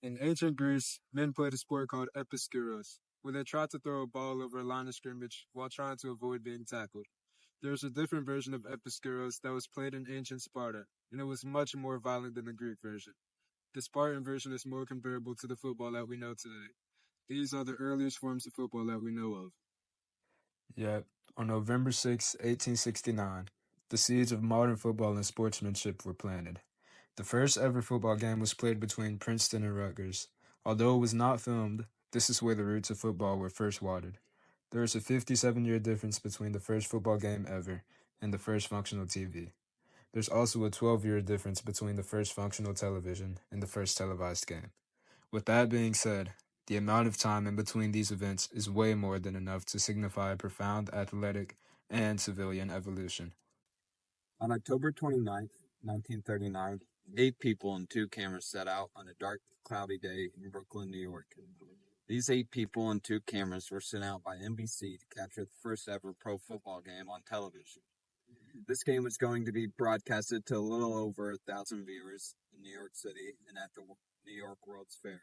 In ancient Greece, men played a sport called episkiros, where they tried to throw a ball over a line of scrimmage while trying to avoid being tackled. There was a different version of episkiros that was played in ancient Sparta, and it was much more violent than the Greek version. The Spartan version is more comparable to the football that we know today. These are the earliest forms of football that we know of. Yet, on November 6, 1869, the seeds of modern football and sportsmanship were planted. The first ever football game was played between Princeton and Rutgers. Although it was not filmed, this is where the roots of football were first watered. There is a 57-year difference between the first football game ever and the first functional TV. There's also a 12-year difference between the first functional television and the first televised game. With that being said, the amount of time in between these events is way more than enough to signify profound athletic and civilian evolution. On October 29th, 1939, 8 people and 2 cameras set out on a dark, cloudy day in Brooklyn, New York. These 8 people and 2 cameras were sent out by NBC to capture the first ever pro football game on television. This game was going to be broadcasted to a little over 1,000 viewers in New York City and at the New York World's Fair.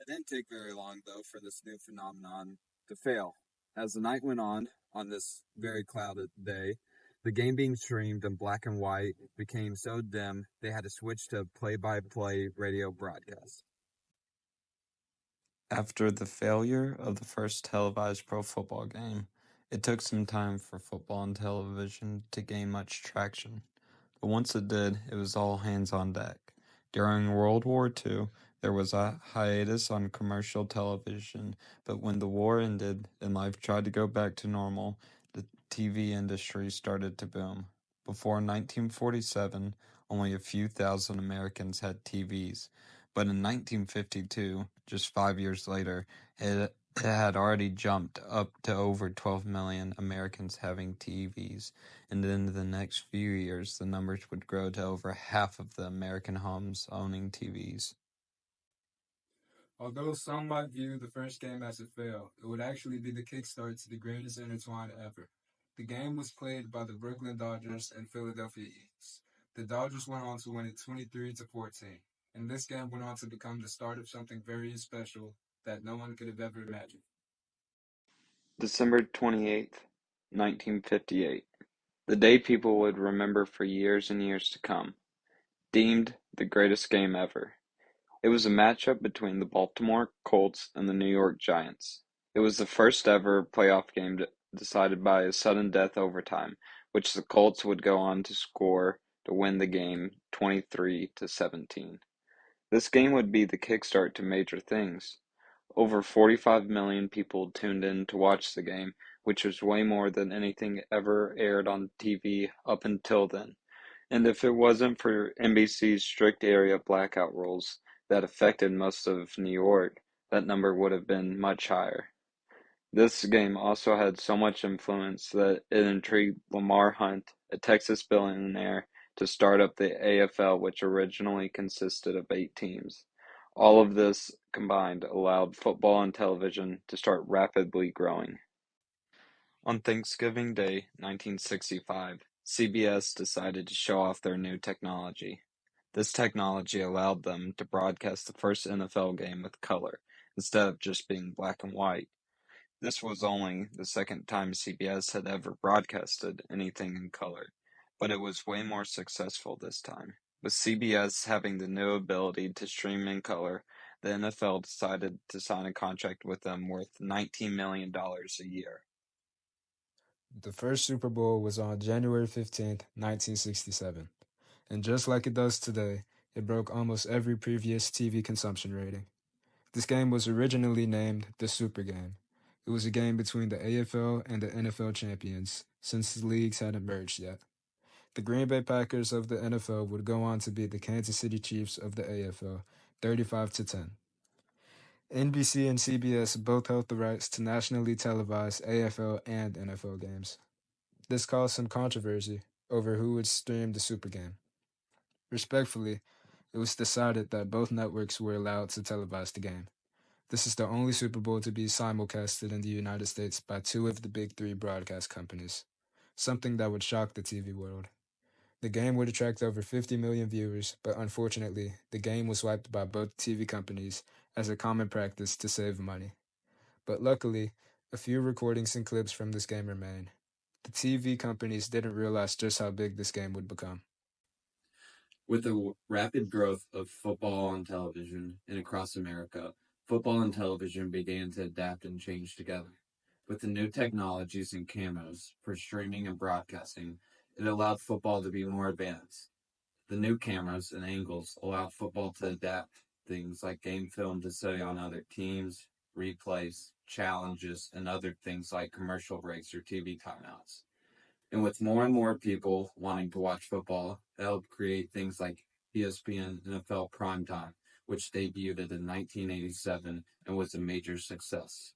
It didn't take very long, though, for this new phenomenon to fail. As the night went on this very clouded day, the game being streamed in black and white became so dim they had to switch to play-by-play radio broadcast. After the failure of the first televised pro football game, it took some time for football on television to gain much traction. But once it did, it was all hands on deck. During World War II, there was a hiatus on commercial television, but when the war ended and life tried to go back to normal, the TV industry started to boom. Before 1947, only a few thousand Americans had TVs, but in 1952, just 5 years later, it had already jumped up to over 12 million Americans having TVs, and in the next few years, the numbers would grow to over half of the American homes owning TVs. Although some might view the first game as a fail, it would actually be the kickstart to the greatest intertwine ever. The game was played by the Brooklyn Dodgers and Philadelphia Eagles. The Dodgers went on to win it 23-14, and this game went on to become the start of something very special that no one could have ever imagined. December 28th, 1958. The day people would remember for years and years to come. Deemed the greatest game ever. It was a matchup between the Baltimore Colts and the New York Giants. It was the first ever playoff game decided by a sudden death overtime, which the Colts would go on to score to win the game 23-17. This game would be the kickstart to major things. Over 45 million people tuned in to watch the game, which was way more than anything ever aired on TV up until then. And if it wasn't for NBC's strict area blackout rules that affected most of New York, that number would have been much higher. This game also had so much influence that it intrigued Lamar Hunt, a Texas billionaire, to start up the AFL, which originally consisted of 8 teams. All of this combined allowed football and television to start rapidly growing. On Thanksgiving Day, 1965, CBS decided to show off their new technology. This technology allowed them to broadcast the first NFL game with color, instead of just being black and white. This was only the second time CBS had ever broadcasted anything in color, but it was way more successful this time. With CBS having the new ability to stream in color, the NFL decided to sign a contract with them worth $19 million a year. The first Super Bowl was on January 15th, 1967, and just like it does today, it broke almost every previous TV consumption rating. This game was originally named the Super Game. It was a game between the AFL and the NFL champions, since the leagues hadn't merged yet. The Green Bay Packers of the NFL would go on to beat the Kansas City Chiefs of the AFL 35-10. NBC and CBS both held the rights to nationally televised AFL and NFL games. This caused some controversy over who would stream the Super Game. Respectfully, it was decided that both networks were allowed to televise the game. This is the only Super Bowl to be simulcasted in the United States by two of the big three broadcast companies, something that would shock the TV world. The game would attract over 50 million viewers, but unfortunately, the game was wiped by both TV companies as a common practice to save money. But luckily, a few recordings and clips from this game remain. The TV companies didn't realize just how big this game would become. With the rapid growth of football on television and across America, football and television began to adapt and change together. With the new technologies and cameras for streaming and broadcasting, it allowed football to be more advanced. The new cameras and angles allowed football to adapt things like game film to study on other teams, replays, challenges, and other things like commercial breaks or TV timeouts. And with more and more people wanting to watch football, it helped create things like ESPN NFL Primetime, which debuted in 1987 and was a major success.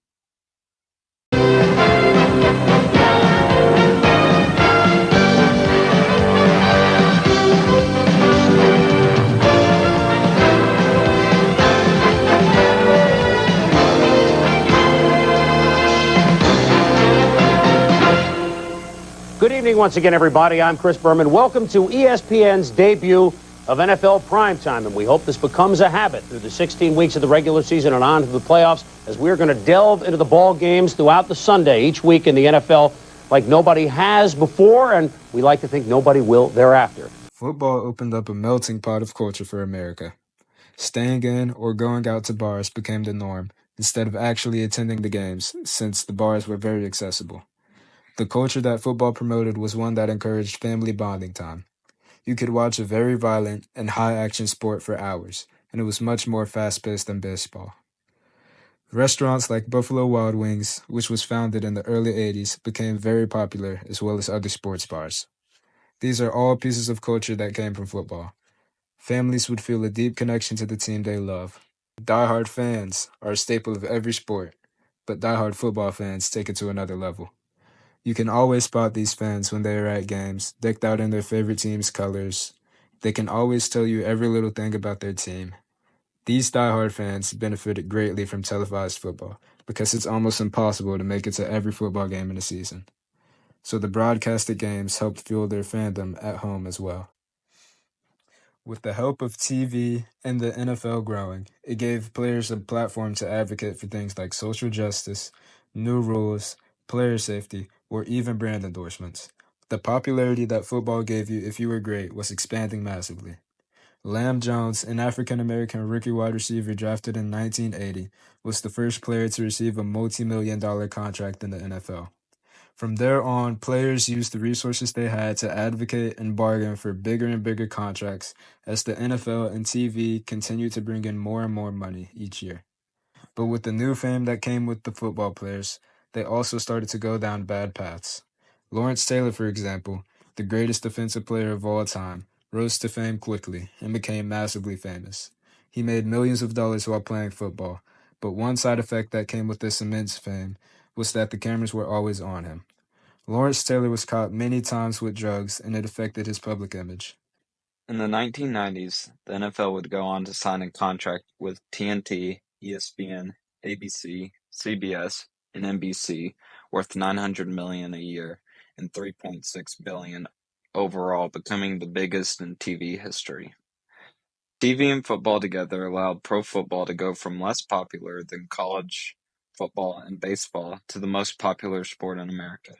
Good evening once again, everybody. I'm Chris Berman. Welcome to ESPN's debut of NFL Primetime, and we hope this becomes a habit through the 16 weeks of the regular season and on to the playoffs, as we're going to delve into the ball games throughout the Sunday each week in the NFL like nobody has before, and we like to think nobody will thereafter. Football opened up a melting pot of culture for America. Staying in or going out to bars became the norm, instead of actually attending the games, since the bars were very accessible. The culture that football promoted was one that encouraged family bonding time. You could watch a very violent and high-action sport for hours, and it was much more fast-paced than baseball. Restaurants like Buffalo Wild Wings, which was founded in the early 80s, became very popular, as well as other sports bars. These are all pieces of culture that came from football. Families would feel a deep connection to the team they love. Die-hard fans are a staple of every sport, but die-hard football fans take it to another level. You can always spot these fans when they are at games, decked out in their favorite team's colors. They can always tell you every little thing about their team. These diehard fans benefited greatly from televised football because it's almost impossible to make it to every football game in a season. So the broadcasted games helped fuel their fandom at home as well. With the help of TV and the NFL growing, it gave players a platform to advocate for things like social justice, new rules, player safety, or even brand endorsements. The popularity that football gave you if you were great was expanding massively. Lamb Jones, an African-American rookie wide receiver drafted in 1980, was the first player to receive a multi-million-dollar contract in the NFL. From there on, players used the resources they had to advocate and bargain for bigger and bigger contracts as the NFL and TV continued to bring in more and more money each year. But with the new fame that came with the football players, they also started to go down bad paths. Lawrence Taylor, for example, the greatest defensive player of all time, rose to fame quickly and became massively famous. He made millions of dollars while playing football, but one side effect that came with this immense fame was that the cameras were always on him. Lawrence Taylor was caught many times with drugs, and it affected his public image. In the 1990s, the NFL would go on to sign a contract with TNT, ESPN, ABC, CBS, and NBC worth $900 million a year and $3.6 billion overall, becoming the biggest in TV history. TV and football together allowed pro football to go from less popular than college football and baseball to the most popular sport in America.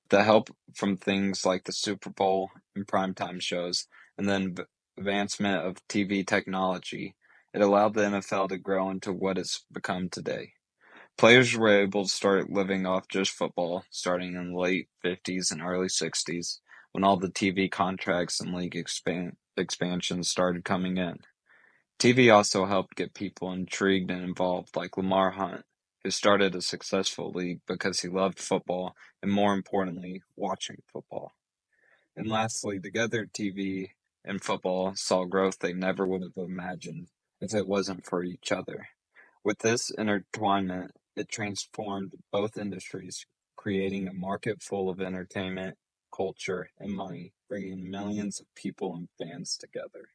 The help from things like the Super Bowl and primetime shows, and then advancement of TV technology, it allowed the NFL to grow into what it's become today. Players were able to start living off just football, starting in the late 50s and early 60s, when all the TV contracts and league expansions started coming in. TV also helped get people intrigued and involved, like Lamar Hunt, who started a successful league because he loved football and, more importantly, watching football. And lastly, together TV and football saw growth they never would have imagined if it wasn't for each other. With this intertwinement, it transformed both industries, creating a market full of entertainment, culture, and money, bringing millions of people and fans together.